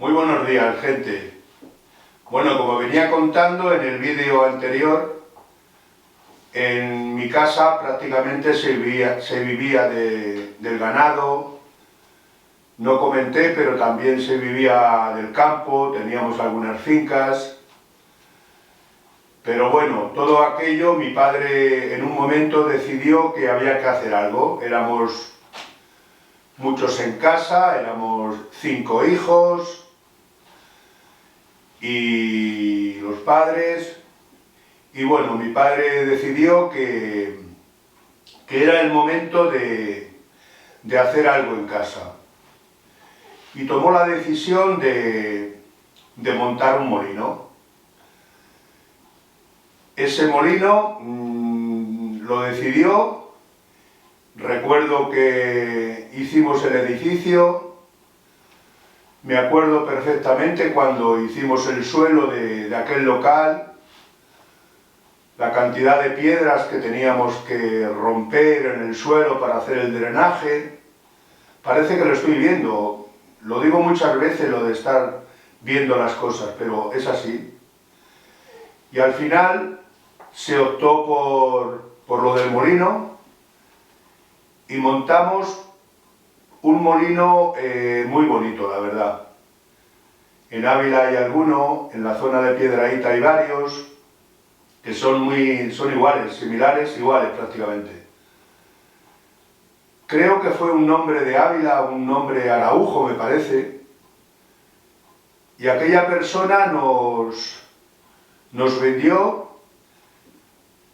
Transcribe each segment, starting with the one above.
Muy buenos días, gente. Bueno, como venía contando en el vídeo anterior, en mi casa prácticamente se vivía del ganado. No comenté, pero también se vivía del campo, teníamos algunas fincas. Pero bueno, todo aquello, mi padre en un momento decidió que había que hacer algo. Éramos muchos en casa, éramos 5 hijos y los padres. Y bueno, mi padre decidió que era el momento de hacer algo en casa. Y tomó la decisión de montar un molino. Ese molino lo decidió. Recuerdo que hicimos el edificio. Me acuerdo perfectamente cuando hicimos el suelo de aquel local, la cantidad de piedras que teníamos que romper en el suelo para hacer el drenaje. Parece que lo estoy viendo. Lo digo muchas veces, lo de estar viendo las cosas, pero es así. Y al final se optó por lo del molino y montamos un molino muy bonito, la verdad. En Ávila hay alguno, en la zona de Piedrahíta hay varios, que son iguales, similares, iguales prácticamente. Creo que fue un nombre de Ávila, un nombre Araujo me parece, y aquella persona nos vendió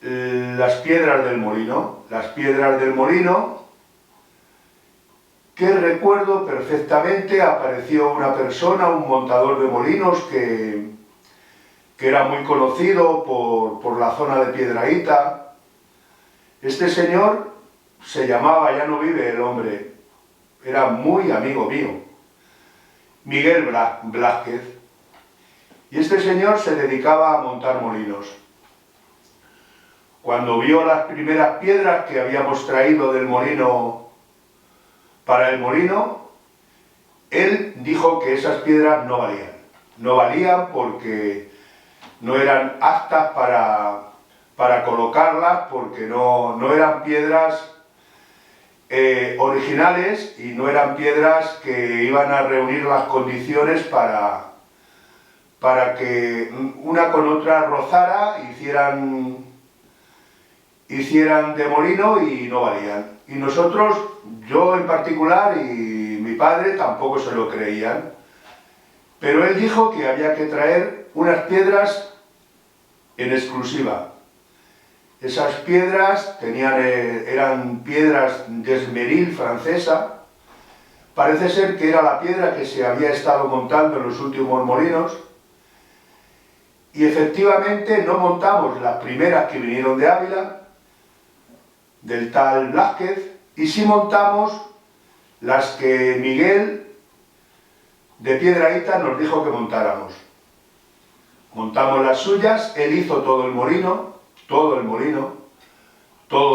las piedras del molino. Las piedras del molino, que recuerdo perfectamente, apareció una persona, un montador de molinos que era muy conocido por la zona de Piedrahíta. Este señor se llamaba, ya no vive el hombre, era muy amigo mío, Miguel Blázquez. Y este señor se dedicaba a montar molinos. Cuando vio las primeras piedras que habíamos traído del molino para el molino, él dijo que esas piedras no valían. No valían porque no eran aptas para colocarlas, porque no eran piedras originales y no eran piedras que iban a reunir las condiciones para que una con otra rozara, hicieran de molino y no valían. Y nosotros, yo en particular y mi padre tampoco se lo creían, pero él dijo que había que traer unas piedras en exclusiva. Esas piedras eran piedras de esmeril francesa. Parece ser que era la piedra que se había estado montando en los últimos molinos. Y efectivamente no montamos las primeras que vinieron de Ávila, del tal Blázquez, y sí montamos las que Miguel de Piedrahíta nos dijo que montáramos. Montamos las suyas, él hizo todo el molino, todo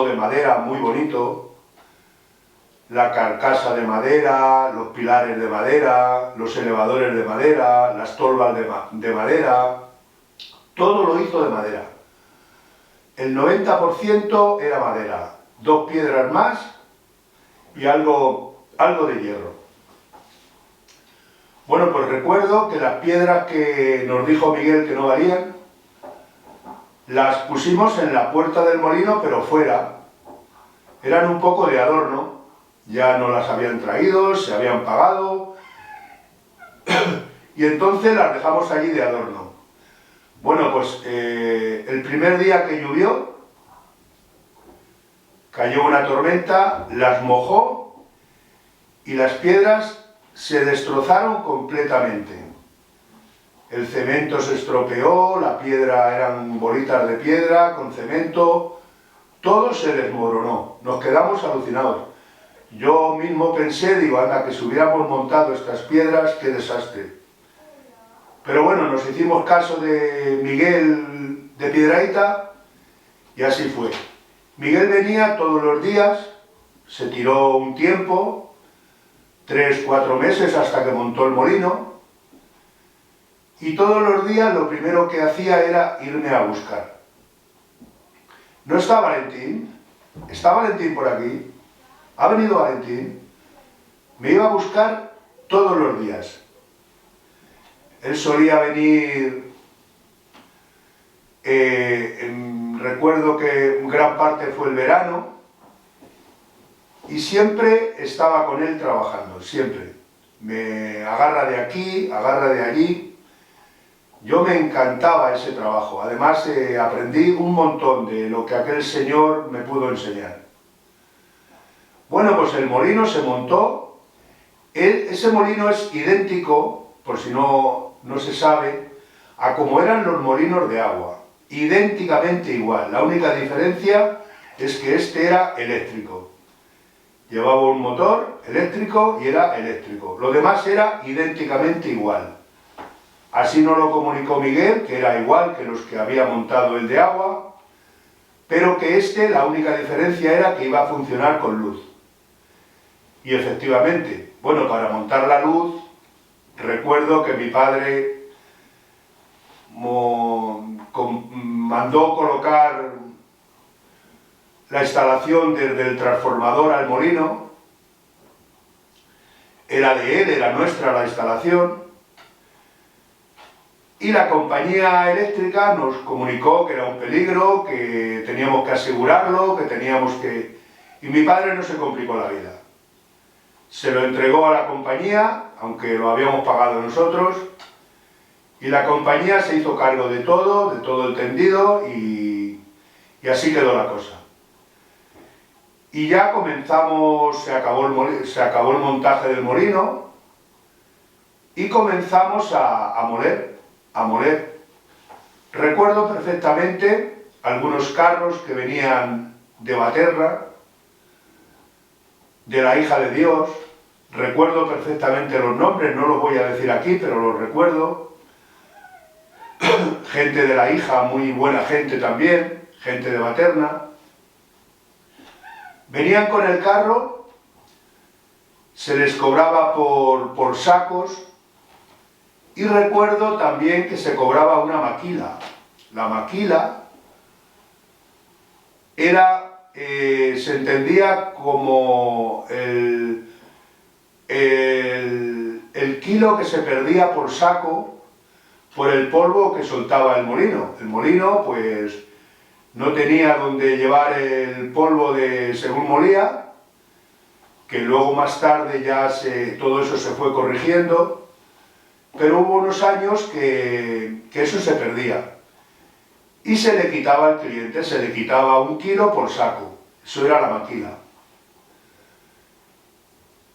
de madera, muy bonito, la carcasa de madera, los pilares de madera, los elevadores de madera, las tolvas de madera, todo lo hizo de madera. El 90% era madera, 2 piedras más y algo de hierro. Bueno, pues recuerdo que las piedras que nos dijo Miguel que no valían, las pusimos en la puerta del molino, pero fuera. Eran un poco de adorno, ya no las habían traído, se habían pagado, y entonces las dejamos allí de adorno. Bueno, pues el primer día que llovió, cayó una tormenta, las mojó y las piedras se destrozaron completamente. El cemento se estropeó, la piedra eran bolitas de piedra con cemento, todo se desmoronó, nos quedamos alucinados. Yo mismo pensé, digo, anda, que si hubiéramos montado estas piedras, qué desastre. Pero bueno, nos hicimos caso de Miguel de Piedrahíta y así fue. Miguel venía todos los días, se tiró un tiempo, 3 o 4 meses hasta que montó el molino. y todos los días lo primero que hacía era irme a buscar. ¿No está Valentín? ¿Está Valentín por aquí? ¿Ha venido Valentín? Me iba a buscar todos los días. Él solía venir, recuerdo que gran parte fue el verano, y siempre estaba con él trabajando, siempre. Me agarra de aquí, agarra de allí. Yo me encantaba ese trabajo. Además, aprendí un montón de lo que aquel señor me pudo enseñar. Bueno, pues el molino se montó. Ese molino es idéntico, por si no se sabe, a como eran los molinos de agua. Idénticamente igual. La única diferencia es que este era eléctrico. Llevaba un motor eléctrico y era eléctrico. Lo demás era idénticamente igual. Así nos lo comunicó Miguel, que era igual que los que había montado el de agua, pero que la única diferencia era que iba a funcionar con luz. Y efectivamente, bueno, para montar la luz, recuerdo que mi padre mandó colocar la instalación desde el transformador al molino. Era de él, era nuestra la instalación. Y la compañía eléctrica nos comunicó que era un peligro, que teníamos que asegurarlo, que teníamos que... Y mi padre no se complicó la vida. Se lo entregó a la compañía, aunque lo habíamos pagado nosotros, y la compañía se hizo cargo de todo el tendido, y así quedó la cosa. Y ya comenzamos, se acabó el montaje del molino, y comenzamos a moler. Recuerdo perfectamente algunos carros que venían de Baterra, de la Hija de Dios. Recuerdo perfectamente los nombres, no los voy a decir aquí, pero los recuerdo. Gente de la Hija, muy buena gente también, gente de Baterna. Venían con el carro, se les cobraba por sacos, y recuerdo también que se cobraba una maquila. La maquila era, se entendía como el kilo que se perdía por saco por el polvo que soltaba el molino. El molino, pues, no tenía donde llevar el polvo según molía, que luego más tarde ya todo eso se fue corrigiendo. Pero hubo unos años que eso se perdía y se le quitaba al cliente, se le quitaba 1 kilo por saco. Eso era la maquila.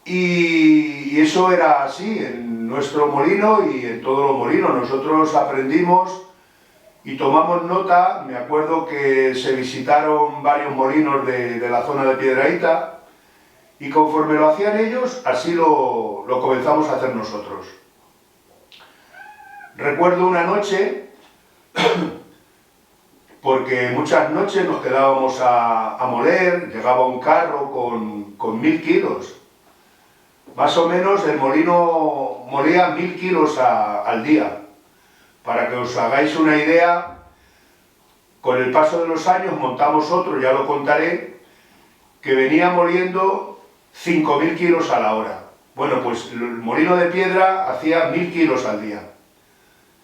Y eso era así en nuestro molino y en todos los molinos. Nosotros aprendimos y tomamos nota. Me acuerdo que se visitaron varios molinos de la zona de Piedrahíta, y conforme lo hacían ellos, así lo comenzamos a hacer nosotros. Recuerdo una noche, porque muchas noches nos quedábamos a moler, llegaba un carro con 1000 kilos. Más o menos el molino molía 1000 kilos al día. Para que os hagáis una idea, con el paso de los años montamos otro, ya lo contaré, que venía moliendo 5000 kilos a la hora. Bueno, pues el molino de piedra hacía 1000 kilos al día.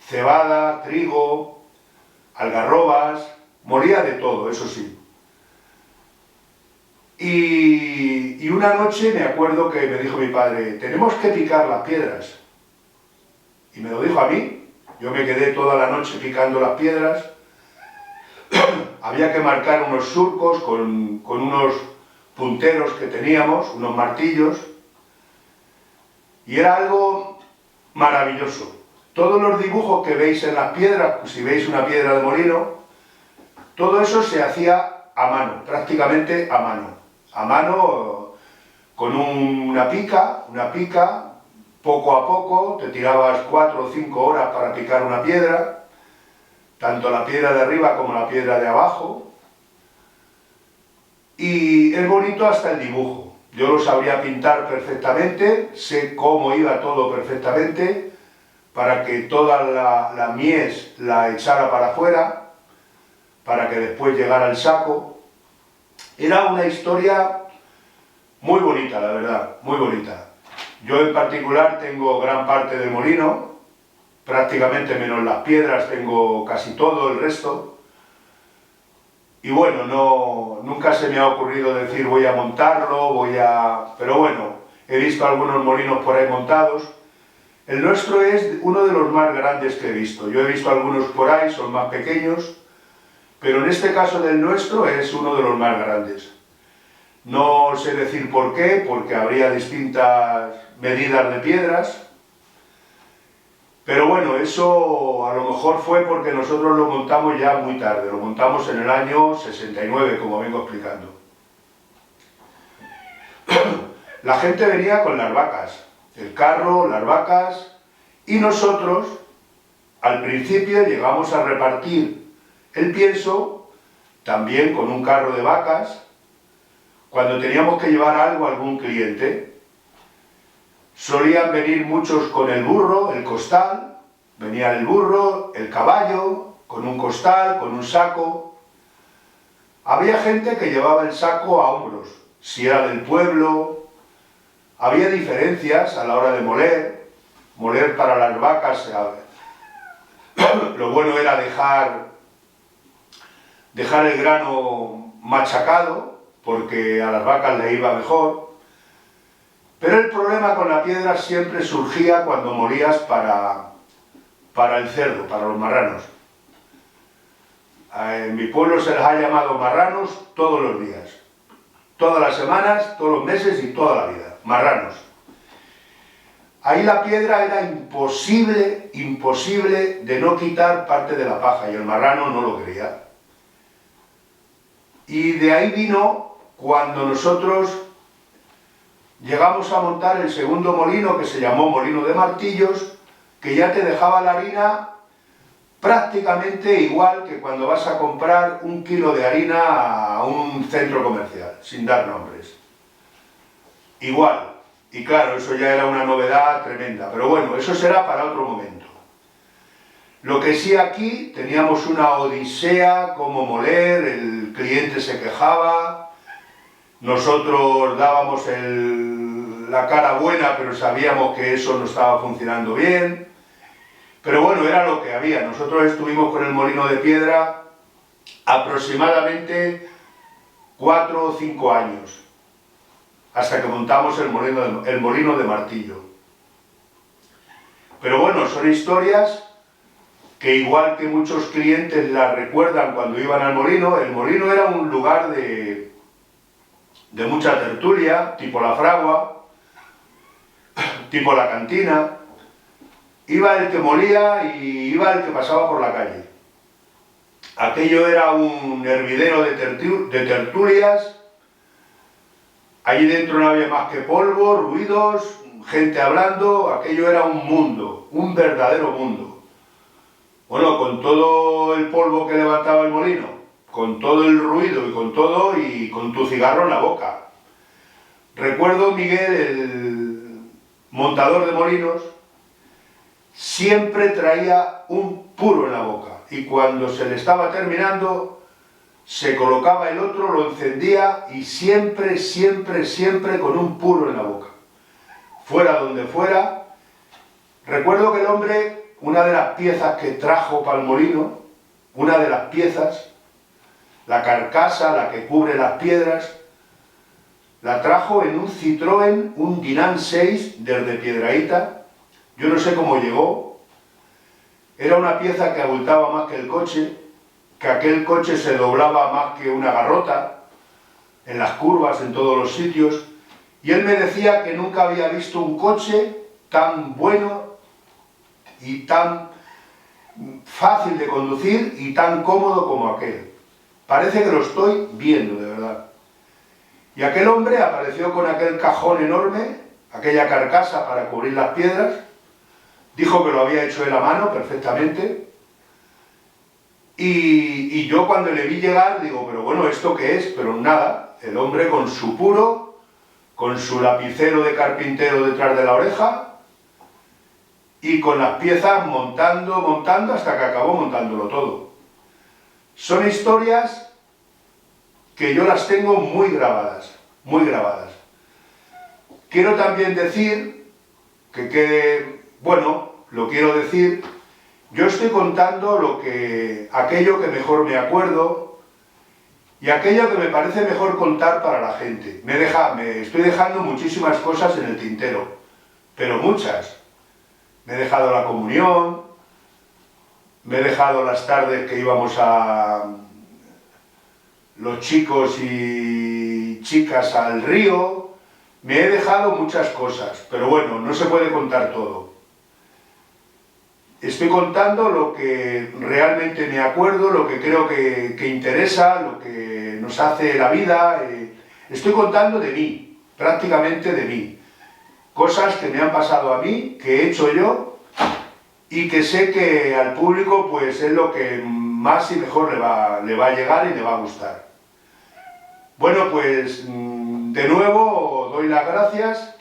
Cebada, trigo, algarrobas, molía de todo, eso sí. Y una noche me acuerdo que me dijo mi padre, tenemos que picar las piedras. Y me lo dijo a mí. Yo me quedé toda la noche picando las piedras. Había que marcar unos surcos con unos punteros que teníamos, unos martillos. Y era algo maravilloso. Todos los dibujos que veis en las piedras, si veis una piedra de molino, todo eso se hacía a mano, prácticamente a mano. A mano, con una pica, poco a poco, te tirabas 4 o 5 horas para picar una piedra, tanto la piedra de arriba como la piedra de abajo. Y es bonito hasta el dibujo. Yo lo sabría pintar perfectamente, sé cómo iba todo perfectamente, para que toda la mies la echara para afuera, para que después llegara el saco. Era una historia muy bonita, la verdad, muy bonita. Yo en particular tengo gran parte del molino, prácticamente menos las piedras, tengo casi todo el resto. Y bueno, nunca se me ha ocurrido decir voy a montarlo, pero bueno, he visto algunos molinos por ahí montados. El nuestro es uno de los más grandes que he visto. Yo he visto algunos por ahí, son más pequeños, pero en este caso del nuestro es uno de los más grandes. No sé decir por qué, porque habría distintas medidas de piedras, pero bueno, eso a lo mejor fue porque nosotros lo montamos ya muy tarde, lo montamos en el año 69, como vengo explicando. La gente venía con las vacas, el carro, las vacas, y nosotros al principio llegamos a repartir el pienso también con un carro de vacas cuando teníamos que llevar algo a algún cliente. Solían venir muchos con el burro, el costal, venía el burro, el caballo, con un costal, con un saco. Había gente que llevaba el saco a hombros, si era del pueblo. Había diferencias a la hora de moler para las vacas. Lo bueno era dejar el grano machacado, porque a las vacas le iba mejor. Pero el problema con la piedra siempre surgía cuando molías para el cerdo, para los marranos. En mi pueblo se les ha llamado marranos todos los días, todas las semanas, todos los meses y toda la vida. Marranos. Ahí la piedra era imposible de no quitar parte de la paja, y el marrano no lo quería. Y de ahí vino cuando nosotros llegamos a montar el segundo molino, que se llamó molino de martillos, que ya te dejaba la harina prácticamente igual que cuando vas a comprar un kilo de harina a un centro comercial, sin dar nombres. Igual, y claro, eso ya era una novedad tremenda, pero bueno, eso será para otro momento. Lo que sí, aquí teníamos una odisea como moler, el cliente se quejaba, nosotros dábamos la cara buena, pero sabíamos que eso no estaba funcionando bien. Pero bueno, era lo que había. Nosotros estuvimos con el molino de piedra aproximadamente 4 o 5 años, hasta que montamos el molino de martillo. Pero bueno, son historias que igual que muchos clientes las recuerdan cuando iban al molino. El molino era un lugar de mucha tertulia, tipo la fragua, tipo la cantina. Iba el que molía y iba el que pasaba por la calle. Aquello era un hervidero de tertulias. Allí dentro no había más que polvo, ruidos, gente hablando. Aquello era un mundo, un verdadero mundo. Bueno, con todo el polvo que levantaba el molino, con todo el ruido y con tu cigarro en la boca. Recuerdo Miguel, el montador de molinos, siempre traía un puro en la boca, y cuando se le estaba terminando se colocaba el otro, lo encendía y siempre con un puro en la boca, fuera donde fuera. Recuerdo que el hombre, una de las piezas que trajo para el molino, una de las piezas, la carcasa, la que cubre las piedras, la trajo en un Citroën, un Dinant 6 desde Piedrahíta. Yo no sé cómo llegó. Era una pieza que abultaba más que el coche, que aquel coche se doblaba más que una garrota, en las curvas, en todos los sitios. Y él me decía que nunca había visto un coche tan bueno y tan fácil de conducir y tan cómodo como aquel. Parece que lo estoy viendo, de verdad. Y aquel hombre apareció con aquel cajón enorme, aquella carcasa para cubrir las piedras. Dijo que lo había hecho él a mano perfectamente. Y yo cuando le vi llegar digo, pero bueno, ¿esto qué es? Pero nada, el hombre con su puro, con su lapicero de carpintero detrás de la oreja, y con las piezas montando hasta que acabó montándolo todo. Son historias que yo las tengo muy grabadas, muy grabadas. Quiero también decir, que quede, bueno, lo quiero decir, yo estoy contando aquello que mejor me acuerdo y aquello que me parece mejor contar para la gente. Me estoy dejando muchísimas cosas en el tintero, pero muchas. Me he dejado la comunión, me he dejado las tardes que íbamos a los chicos y chicas al río, me he dejado muchas cosas, pero bueno, no se puede contar todo. Estoy contando lo que realmente me acuerdo, lo que creo que interesa, lo que nos hace la vida. Estoy contando de mí, prácticamente de mí. Cosas que me han pasado a mí, que he hecho yo y que sé que al público pues es lo que más y mejor le va a llegar y le va a gustar. Bueno, pues de nuevo doy las gracias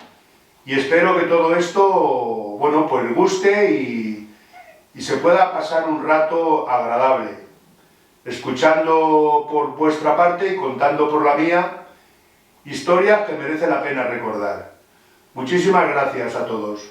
y espero que todo esto, bueno, pues guste y se pueda pasar un rato agradable, escuchando por vuestra parte y contando por la mía historias que merece la pena recordar. Muchísimas gracias a todos.